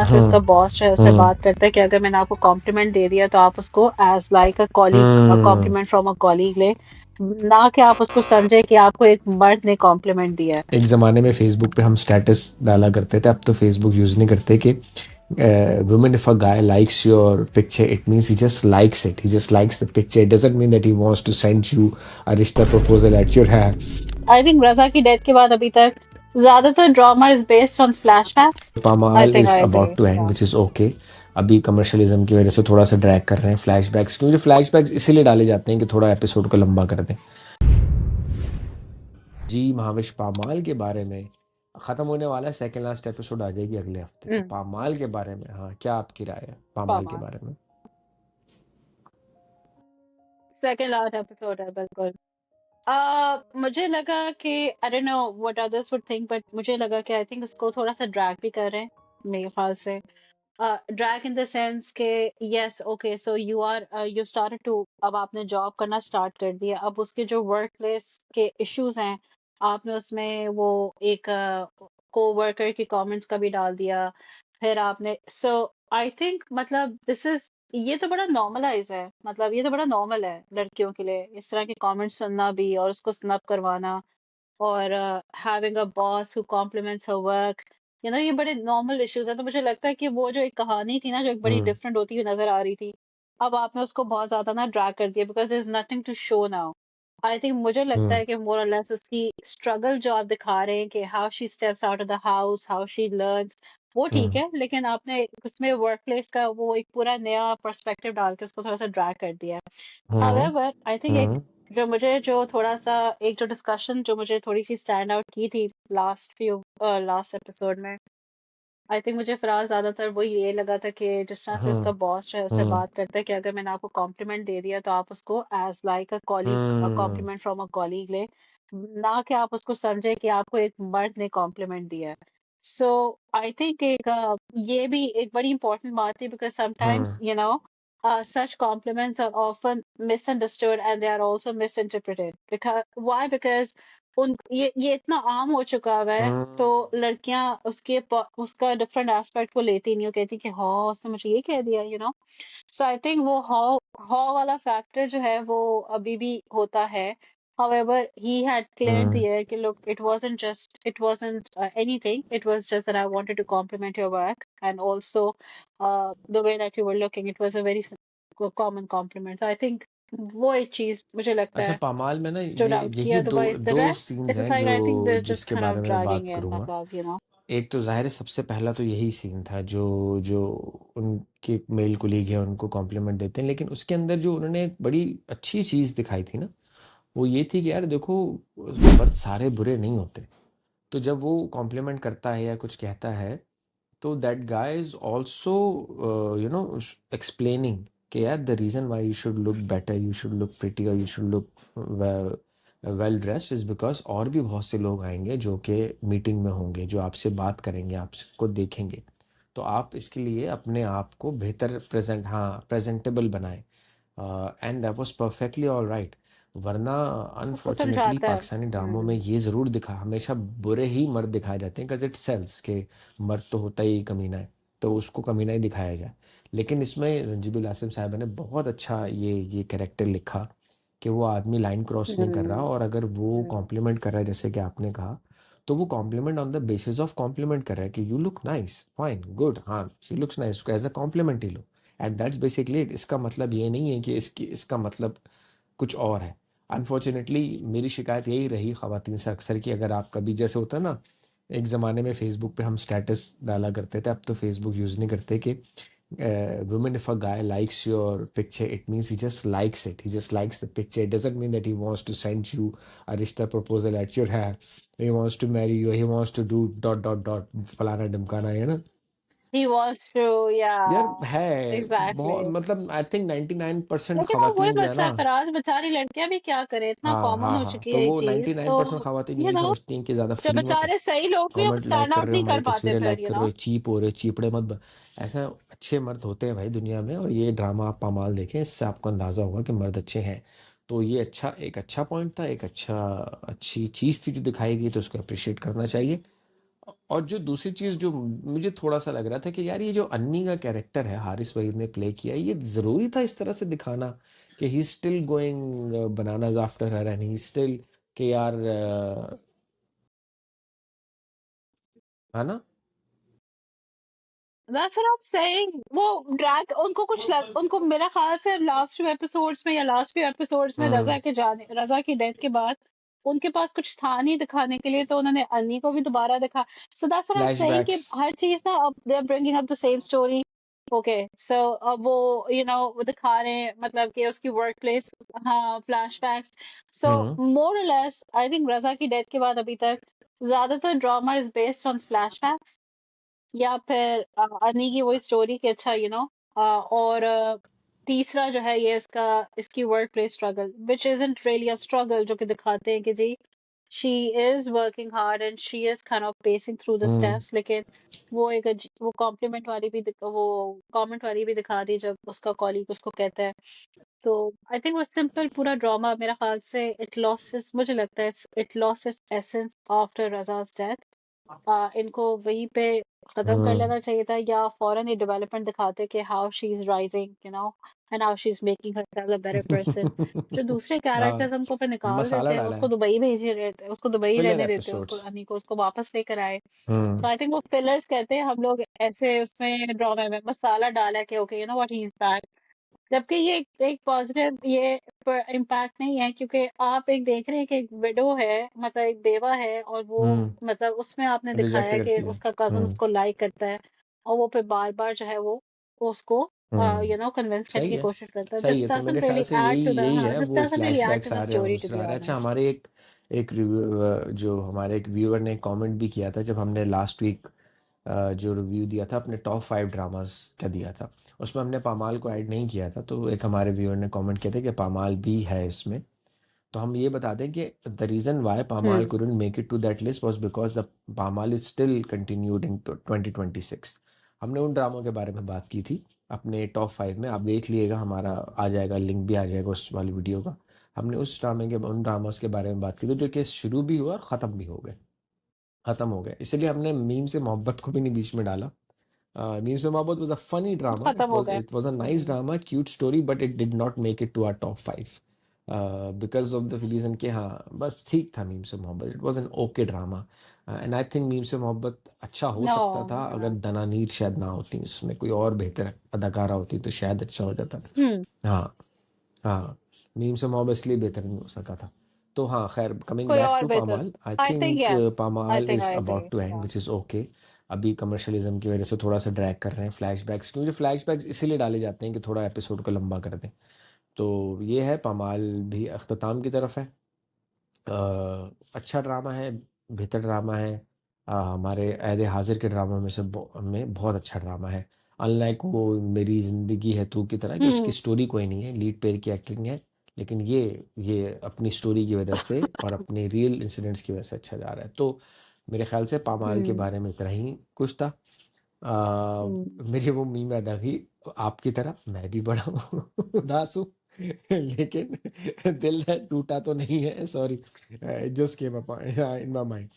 से उसका हम्म बॉस जो है उससे हम्म बात करता है कि अगर मैंने आपको कॉम्प्लीमेंट दे दिया तो आप उसको as like a colleague hmm compliment from a colleague ले, ना कि आप उसको समझे कि आपको एक मर्द ने कॉम्प्लीमेंट दिया है। एक ज़माने में फेसबुक पे हम स्टेटस डाला करते थे, अब तो फेसबुक यूज़ नहीं करते कि women, if a guy likes your picture, it means he just likes it, he just likes the picture, it doesn't mean that he wants to send you a rishta proposal at your hand. I think Raza की death के बाद अभी तक ज्यादातर drama is based on flashbacks. I Pamaal think is I agree, about to end yeah. Which is okay. अभी commercialism की वजह से थोड़ा सा ड्रैग कर रहे हैं फ्लैशबैक्स, क्योंकि फ्लैशबैक्स इसीलिए डाले जाते हैं कि थोड़ा एपिसोड को लंबा कर दें। जी महाविश, पामाल के बारे में ख़त्म होने वाला है, सेकंड लास्ट एपिसोड आ जाएगी अगले हफ्ते, तो पामाल के बारे में, हाँ, क्या आपकी राय है पामाल के बारे में? सेकंड लास्ट एपिसोड है बिल्कुल। मुझे लगा कि I don't know what others would think, but मुझे लगा कि आई थिंक उसको थोड़ा सा ड्रैग भी कर रहे हैं मेरे ख्याल से। ड्रैग इन द सेंस के yes okay so you started to, अब आपने जॉब करना स्टार्ट कर दिया, अब उसके जो वर्क प्लेस के इश्यूज हैं आपने उसमें वो एक को वर्कर के कमेंट्स का भी डाल दिया। फिर आपने सो आई थिंक मतलब दिस इज, ये तो बड़ा नॉर्मलाइज है, मतलब ये तो बड़ा नॉर्मल है लड़कियों के लिए इस तरह के कमेंट्स सुनना भी और उसको स्नब करवाना, और having a boss who compliments her work, ये बड़े नॉर्मल इश्यूज हैं। तो मुझे लगता है कि वो जो एक कहानी थी ना जो एक बड़ी हम्म डिफरेंट होती हुई नजर आ रही थी, अब आपने उसको बहुत ज्यादा ना ड्रैग कर दिया because there is nothing to show now. I think मुझे लगता हम्म है कि मोर और लेस उसकी स्ट्रगल जो आप दिखा रहे हैं कि how she steps out of the house, how she learns, वो ठीक हम्म है, लेकिन आपने उसमें वर्क प्लेस का वो एक पूरा नया पर्सपेक्टिव डाल के उसको थोड़ा सा ड्रैग कर दिया है। हम्म हाउएवर आई थिंक एक हम्म जो थोड़ा सा एक जो डिस्कशन जो मुझे थोड़ी सी स्टैंड आउट की थी लास्ट एपिसोड में, आई थिंक मुझे फराज ज्यादातर वही ये लगा था कि जिस तरह से हम्म उसका बॉस जो है उससे हम्म बात करता है कि अगर मैंने आपको कॉम्प्लीमेंट दे दिया तो आप उसको as like a colleague hmm compliment from a colleague ले, ना कि आप उसको समझे कि आपको एक मर्द ने कॉम्प्लीमेंट दिया है। सो आई थिंक ये भी एक बड़ी इंपॉर्टेंट बात है because hmm sometimes such compliments are often misunderstood and they are also misinterpreted because ये इतना आम हो चुका हुआ है, तो हम्म लड़कियां उसका डिफरेंट एस्पेक्ट को लेती नहीं हो, कहती कि हाँ उसने मुझे ये कह दिया सो आई थिंक वो हाउ वाला फैक्टर जो है वो अभी भी होता है। However, he had cleared the hmm air. Look, it wasn't anything. It was just that I wanted to compliment your work, and also the way that you were looking. It was a very common compliment. So I think वो एक चीज मुझे लगता अच्छा, है पामाल में ना stood ये out की, यही दो otherwise the दो rest सीन्स it's हैं like जो I think they're just जिसके kind बारे of में मैं dragging बात in, करूंगा। मतलब. एक तो जाहिर है सबसे पहला तो यही सीन था जो जो उनके मेल कोलीग है उनको कॉम्प्लीमेंट देते हैं, लेकिन उसके अंदर जो उन्होंने एक बड़ी अच्छी चीज़ दिखाई थी ना, वो ये थी कि यार देखो, मर्द सारे बुरे नहीं होते। तो जब वो कॉम्प्लीमेंट करता है या कुछ कहता है, तो that guy is also explaining कि यार the reason why you should look better, you should look pretty, और you should look well dressed is because और भी बहुत से लोग आएंगे जो कि मीटिंग में होंगे, जो आपसे बात करेंगे, आपको देखेंगे। तो आप इसके लिए अपने आप को बेहतर प्रेजेंटेबल बनाएं। And that was perfectly all right. वरना उसको अनफॉर्चुनेटली समझाता है। पाकिस्तानी ड्रामों में ये ज़रूर दिखा, हमेशा बुरे ही मर्द दिखाए जाते हैं, बिकॉज इट सेल्स के मर्द तो होता ही कमीना है, तो उसको कमीना ही दिखाया जाए। लेकिन इसमें रंजीबुल आसिम साहब ने बहुत अच्छा ये कैरेक्टर लिखा कि वो आदमी लाइन क्रॉस नहीं कर रहा, हम्म, और अगर वो हम्म, कॉम्प्लीमेंट कर रहा है जैसे कि आपने कहा, तो वो compliment on the basis of compliment कर रहा है कि you look nice, fine, good, हाँ, she looks nice, as a compliment ही लो। And that's basically it. इसका मतलब ये नहीं है कि इसका मतलब कुछ और है। अनफॉर्चुनेटली मेरी शिकायत यही रही ख़वातीन से अक्सर कि अगर आप कभी, जैसे होता है ना, एक ज़माने में फेसबुक पे हम स्टेटस डाला करते थे, अब तो फेसबुक यूज़ नहीं करते, कि women, if a guy likes your picture, it means he just likes it, he just likes the picture, it doesn't mean that he wants to send you a rishta proposal at your hand, he wants to marry you, he wants to do dot dot dot फलाना ढिमकाना, है ना। he wants to, यार yeah, है बहुत, exactly. मतलब I think 99% लेकिन अब वही खवातीन जो है मसला ना। है फराज, बेचारी लड़कियां भी क्या करें, इतना हाँ कॉमन हाँ हो हाँ, चुकी तो है ये वो चीज तो 99% खवातीन यू यही नो समझती हैं कि ज़्यादा जो फ्री मत हो, बेचारे सही लोग भी अब कमेंट लाइक स्टैंड कर आउट रहे हो, नहीं हमारी कर पाते तस्वीरें फिर लाइक कर रहे हो, चीप हो रहे हो, चीपड़े मत ऐसा। अच्छे मर्द होते हैं भाई दुनिया में, और ये ड्रामा आप पामाल देखें, इससे आपको अंदाज़ा होगा कि मर्द अच्छे हैं। तो ये एक अच्छा पॉइंट था, एक अच्छी चीज़ थी जो दिखाई गई, तो उसको अप्रिशिएट करना चाहिए। और जो दूसरी चीज जो मुझे थोड़ा सा लग रहा था कि यार ये जो अन्नी का कैरेक्टर है हारिस वहीद ने प्ले किया, ये जरूरी था इस तरह से दिखाना कि he still going bananas after her and he still, कि यार है ना। That's what I'm saying. वो ड्रैग उनको कुछ उनको मेरा ख्याल से लास्ट few एपिसोड्स में या लास्ट few एपिसोड्स में हम्म। रजा की डेथ के बाद उनके पास कुछ था नहीं दिखाने के लिए, तो उन्होंने अन्नी को भी दोबारा दिखा. So that's what I'm saying कि फ्लैशबैक्स। हर चीज ना अब they're bringing up the same story. Okay, so अब वो वो दिखा रहे हैं मतलब कि उसकी वर्क प्लेस. हाँ, flashbacks. So hmm. more or less I think रजा की डेथ के बाद अभी तक ज्यादातर drama is based on flashbacks या फिर अनी की वही स्टोरी कि अच्छा और तीसरा जो है ये इसकी work place struggle which isn't really a struggle, जो कि दिखाते हैं कि जी she is working hard and she is kind of pacing through the hmm. Steps. लेकिन वो कॉम्प्लीमेंट वाली भी वो कमेंट वाली भी दिखा दी जब उसका कॉलीग उसको कहता है. तो आई थिंक वो सिंपल पूरा ड्रामा मेरा ख्याल से मुझे लगता है it lost its essence after Raza's death. इनको वहीं पे खत्म कर हम्म। लेना चाहिए था या फौरन ये डेवलपमेंट दिखाते कि how she is rising and how she is making herself a better person. जो दूसरे हाँ, कैरेक्टर्स हमको पे निकाल मसाला देते, डाला उसको है। दुबई भेजे रहते, उसको दुबई फिलर रहने देते, उसको एपिसोड्स। अनी को उसको वापस लेकर आए. हम्म। तो आई थिंक वो फिलर्स कहते हैं हम लोग ऐसे उसमें ड्रामे में मसाला डाला कि okay what he is back. जबकि ये एक पॉजिटिव ये इम्पैक्ट नहीं है, क्योंकि आप एक देख रहे हैं कि एक विडो है, मतलब एक बेवा है, और वो हम्म। मतलब उसमें आपने रिजेक्ट दिखाया है कि करती है। उसका कजन हम्म। उसको लाइक करता है और वो फिर बार बार जो है वो उसको हम्म। कन्विंस करने सही की है। कोशिश करता है. सही दिस है, तो मेरे डजंट ख्याल रियली से ऐड यही टू द यही है, दिस वो doesn't really add to flashbacks the आ रहे हैं और स्टोरी टू दूसरा बी आ रहा है। अच्छा, ऑनेस्ट. हमारे एक रिव्यू जो हमारे एक व्यूअर ने कमेंट भी किया था जब हमने लास्ट वीक जो रिव्यू दिया था अपने टॉप 5 ड्रामास का दिया था, उसमें हमने पामाल को ऐड नहीं किया था, तो एक हमारे व्यूअर ने कमेंट किया था कि पामाल भी है इसमें। तो हम ये बता दें कि the reason why Pamaal hmm. couldn't make it to that list was because the Pamaal is still continued in 2026। हमने उन ड्रामों के बारे में बात की थी अपने टॉप 5 में, आप देख लीजिएगा, हमारा आ जाएगा, लिंक भी आ जाएगा उस वाली वीडियो का। हमने उस ड्रामे के उन ड्रामास के बारे में बात की थी जो कि शुरू भी हुआ और ख़त्म भी हो गए, ख़त्म हो गए, इसलिए हमने मीम से मोहब्बत को भी नहीं बीच में डाला. Neems से मोहब्बत was a funny drama. खत्म हो गए. It was a nice drama, cute story, but it did not make it to our top 5. Because of the reason कि हाँ बस ठीक था मीम से मोहब्बत. It was an okay drama. And I think meme से मोहब्बत अच्छा हो नो, सकता था नो. अगर दनानीर शायद ना होती, उसमें कोई और बेहतर अदाकारा होती तो शायद अच्छा हो जाता. हम्म. हाँ. हाँ, मीम से मोहब्बत इसलिए बेहतर नहीं हो सका था. तो हाँ, खैर, कमिंग कोई बैक और टू बेहतर. Pamaal, I I think think yes. I Pamaal think is I agree. About to end yeah. Which is okay. अभी कमर्शलिज्म की वजह से थोड़ा सा ड्रैग कर रहे हैं फ्लैशबैक्स, क्योंकि फ्लैशबैक्स इसीलिए डाले जाते हैं कि थोड़ा एपिसोड को लंबा कर दें. तो ये है, पामाल भी अख्ताम की तरफ है. अच्छा ड्रामा है, बेहतर ड्रामा है. हमारे अहद हाजिर के ड्रामा में से में बहुत अच्छा ड्रामा है. अनलाइक वो मेरी ज़िंदगी है तू की तरह, कि उसकी हम्म. स्टोरी कोई नहीं है, लीड पेयर की एक्टिंग है, लेकिन ये अपनी स्टोरी की वजह से और अपने रियल इंसिडेंट्स की वजह से अच्छा जा रहा है. तो मेरे ख्याल से पामाल के हम्म. बारे में इतना ही कुछ था. आ, हम्म. मेरी वो मीम याद आ गई, आपकी तरह मैं भी बड़ा हूँ उदास हूँ लेकिन दिल है टूटा तो नहीं है, sorry, just came in my mind.